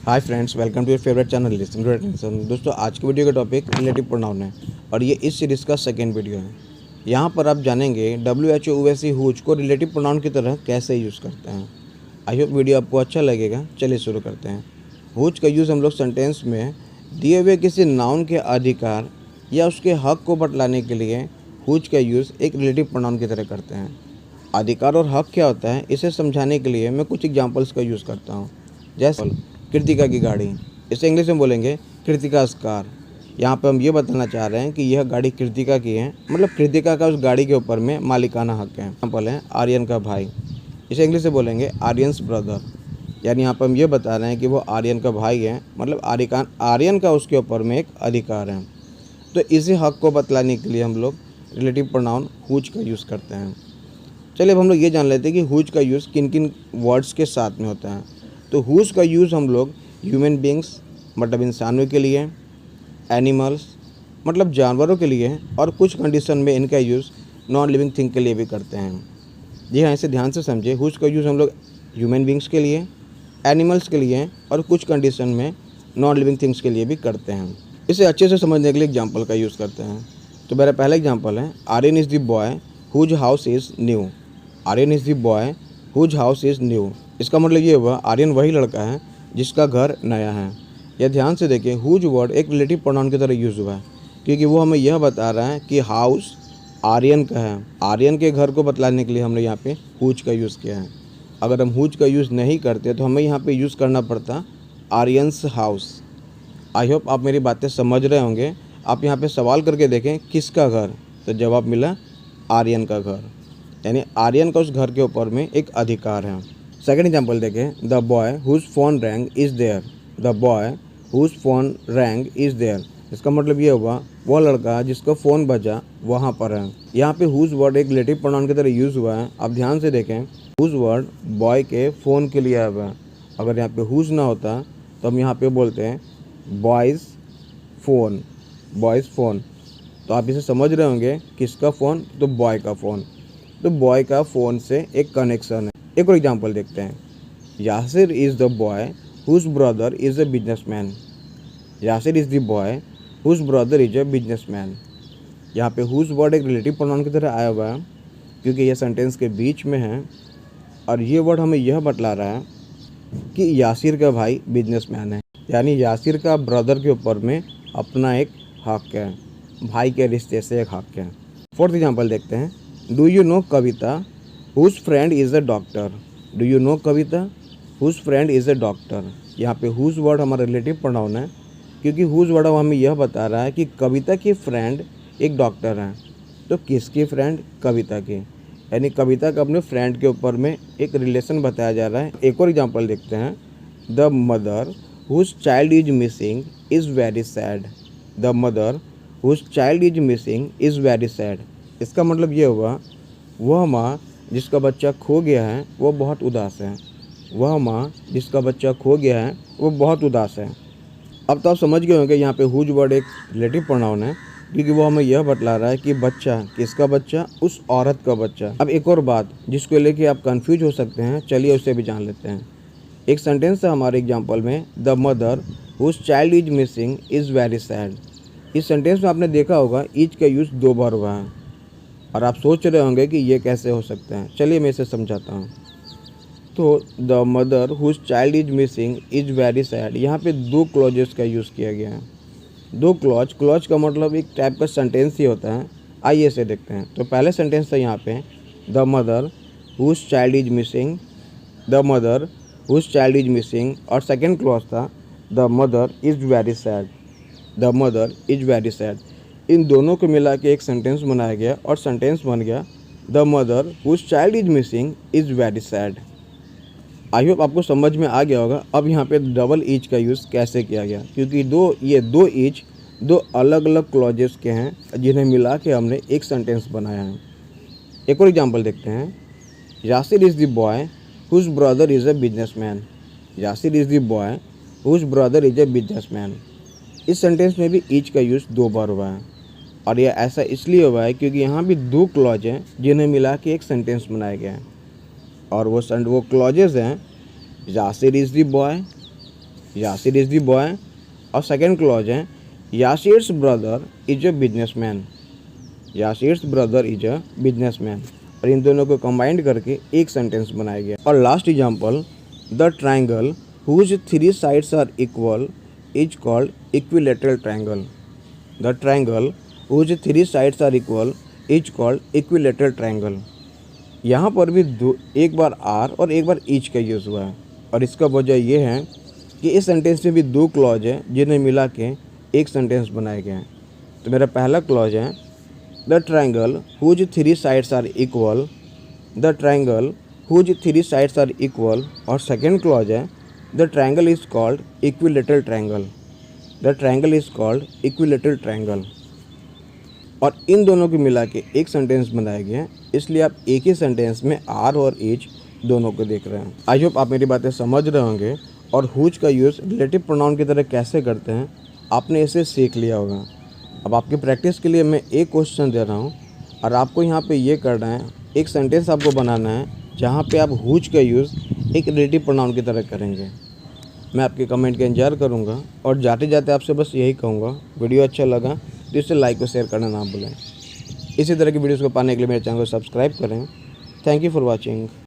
Hi friends, welcome to your favourite channel listen to attention. दोस्तों, आज की video का टॉपिक रिलेटिव प्रोनाउन है और ये इस सीरीज़ का सेकेंड वीडियो है। यहाँ पर आप जानेंगे WHO यूएससी हुज को रिलेटिव प्रोनाउन की तरह कैसे यूज़ करते हैं। आई होप वीडियो आपको अच्छा लगेगा। चलिए शुरू करते हैं। हुज का यूज़ हम लोग सेंटेंस में दिए हुए किसी नाउन के अधिकार या उसके हक को बतलाने के लिए हुज का यूज़ एक रिलेटिव प्रोनाउन की तरह करते हैं। अधिकार और हक क्या होता है, इसे समझाने के लिए मैं कुछ एग्जाम्पल्स का यूज़ करता हूँ। जैसे कृतिका की गाड़ी, इसे इंग्लिश में बोलेंगे कृतिका's कार। यहाँ पे हम ये बताना चाह रहे हैं कि यह गाड़ी कृतिका की है, मतलब कृतिका का उस गाड़ी के ऊपर में मालिकाना हक है। एग्जाम्पल है आर्यन का भाई, इसे इंग्लिश में बोलेंगे आर्यंस ब्रदर। यानी यहाँ पर हम ये बता रहे हैं कि वो आर्यन का भाई है, मतलब आर्यन का उसके ऊपर में एक अधिकार है। तो इसी हक को बतलाने के लिए हम लोग रिलेटिव प्रोनाउन हुज का यूज़ करते हैं। चलिए अब हम लोग ये जान लेते हैं कि हुज का यूज़ किन किन वर्ड्स के साथ में होता है। तो हुज का यूज़ हम लोग ह्यूमन बींग्स मतलब इंसानों के लिए, एनिमल्स मतलब जानवरों के लिए, और कुछ कंडीशन में इनका यूज़ नॉन लिविंग थिंग के लिए भी करते हैं। जी हाँ, इसे ध्यान से समझे। हुज का यूज़ हम लोग ह्यूमन बींग्स के लिए, एनिमल्स के लिए और कुछ कंडीशन में नॉन लिविंग थिंग्स के लिए भी करते हैं। इसे अच्छे से समझने के लिए एग्जाम्पल का यूज़ करते हैं। तो मेरा पहला एग्जाम्पल है Aryan is the boy whose house is new. Aryan is the boy whose house is new. इसका मतलब ये हुआ आर्यन वही लड़का है जिसका घर नया है। यह ध्यान से देखिए, हुज वर्ड एक रिलेटिव प्रोनाउन की तरह यूज़ हुआ है क्योंकि वो हमें यह बता रहा है कि हाउस आर्यन का है। आर्यन के घर को बतलाने के लिए हमने यहाँ पे हुज का यूज़ किया है। अगर हम हुज का यूज़ नहीं करते तो हमें यहाँ पे यूज़ करना पड़ता आर्यंस हाउस। आई होप आप मेरी बातें समझ रहे होंगे। आप यहाँ पे सवाल करके देखें किसका घर, तो जवाब मिला आर्यन का घर, यानी आर्यन का उस घर के ऊपर में एक अधिकार है। सेकेंड एग्जाम्पल देखें, the boy whose phone rang is there. The boy whose phone rang is there. इसका मतलब ये हुआ वह लड़का जिसका फ़ोन बजा वहाँ पर है। यहाँ पे हुज वर्ड एक रिलेटिव प्रोनाउन की तरह यूज़ हुआ है। आप ध्यान से देखें, हुज वर्ड बॉय के फ़ोन के लिए आया हुआ है। अगर यहाँ पे हुज ना होता तो हम यहाँ पे बोलते हैं बॉयज़ फ़ोन, बॉयज़ फ़ोन। तो आप इसे समझ रहे होंगे किसका फ़ोन, तो बॉय का फ़ोन। तो बॉय का फ़ोन से एक कनेक्शन है। एक और एग्जांपल देखते हैं, Yasir is the boy whose brother is a businessman. Yasir is the boy whose brother is a businessman. यहाँ पे हुज वर्ड एक रिलेटिव प्रोनाउन की तरह आया हुआ है क्योंकि यह सेंटेंस के बीच में है और ये वर्ड हमें यह बतला रहा है कि यासिर का भाई बिजनेसमैन है, यानी यासिर का ब्रदर के ऊपर में अपना एक हक है, भाई के रिश्ते से एक हक है। फोर्थ एग्जांपल देखते हैं, do you know Kavita whose friend is a doctor. Do you know Kavita whose friend is a doctor. यहाँ पे हुज वर्ड हमारा रिलेटिव प्रोनाउन है क्योंकि हुज वर्ड हमें यह बता रहा है कि कविता की फ्रेंड एक डॉक्टर है। तो किसकी फ्रेंड, कविता की, यानी कविता का अपने फ्रेंड के ऊपर में एक रिलेशन बताया जा रहा है। एक और एग्जांपल देखते हैं, the mother whose child is missing is very sad. The mother whose child is missing is very sad. इसका मतलब ये हुआ वह माँ जिसका बच्चा खो गया है वो बहुत उदास है। वह माँ जिसका बच्चा खो गया है वो बहुत उदास है। अब तो आप समझ गए होंगे यहाँ पे हुज वर्ड एक रिलेटिव प्रोनाउन है क्योंकि वो हमें यह बतला रहा है कि बच्चा किसका बच्चा, उस औरत का बच्चा। अब एक और बात जिसको लेके आप कंफ्यूज हो सकते हैं, चलिए उसे भी जान लेते हैं। एक सेंटेंस है हमारे एग्जाम्पल में, the mother whose child is missing is very sad. इस सेंटेंस में आपने देखा होगा इज का यूज़ 2 बार हुआ है और आप सोच रहे होंगे कि ये कैसे हो सकता है। चलिए मैं इसे समझाता हूँ। तो the mother whose child is missing is very sad, यहाँ पे 2 क्लॉजेस का यूज़ किया गया है। 2 क्लॉज का मतलब एक टाइप का सेंटेंस ही होता है। आइए इसे देखते हैं। तो पहले सेंटेंस था यहाँ पे, the mother whose child is missing, the mother whose child is missing, और सेकेंड क्लॉज था the mother is very sad, the mother is very sad. इन दोनों को मिला के एक सेंटेंस बनाया गया और सेंटेंस बन गया the mother whose child is missing is very sad. I hope आपको समझ में आ गया होगा अब यहाँ पे डबल इज का यूज़ कैसे किया गया, क्योंकि ये दो इज 2 अलग अलग क्लॉजेस के हैं जिन्हें मिला के हमने एक सेंटेंस बनाया है। एक और एग्जाम्पल देखते हैं, Yasir is the boy whose brother is a businessman. Yasir is the boy whose brother is a businessman. इस सेंटेंस में भी इज का यूज़ 2 बार हुआ है और यह ऐसा इसलिए हुआ है क्योंकि यहाँ भी 2 क्लॉज हैं जिन्हें मिला के एक सेंटेंस बनाया गया है और वो क्लॉजेज हैं, Yasir is the boy Yasir is the boy, और सेकेंड क्लॉज है Yasir's brother is a businessman. Yasir's brother is a businessman, और इन दोनों को कंबाइंड करके एक सेंटेंस बनाया गया। और last example, the triangle whose 3 sides are equal is called equilateral triangle. The triangle whose 3 sides are equal is called equilateral triangle. यहाँ पर भी एक बार आर और एक बार ईच का यूज़ हुआ है, और इसका वजह यह है कि इस सेंटेंस में भी 2 क्लॉज है जिन्हें मिला के एक सेंटेंस बनाया गया है। तो मेरा पहला क्लॉज है the triangle whose 3 sides are equal, the triangle whose 3 sides are equal, और सेकेंड क्लॉज है the triangle is called equilateral triangle. The triangle is called equilateral triangle, और इन दोनों को मिला के एक सेंटेंस बनाया गया है, इसलिए आप एक ही सेंटेंस में आर और एच दोनों को देख रहे हैं। आई होप आप मेरी बातें समझ रहे होंगे, और हुज का यूज़ रिलेटिव प्रोनाउन की तरह कैसे करते हैं आपने इसे सीख लिया होगा। अब आपकी प्रैक्टिस के लिए मैं एक क्वेश्चन दे रहा हूँ, और आपको यहाँ पे ये करना है, एक सेंटेंस आपको बनाना है जहाँ पे आप हुज का यूज़ एक रिलेटिव प्रोनाउन की तरह करेंगे। मैं आपके कमेंट का इंतजार करूँगा, और जाते जाते आपसे बस यही कहूँगा, वीडियो अच्छा लगा तो इसे लाइक और शेयर करना ना भूलें। इसी तरह की वीडियोज़ को पाने के लिए मेरे चैनल को सब्सक्राइब करें। Thank you for watching.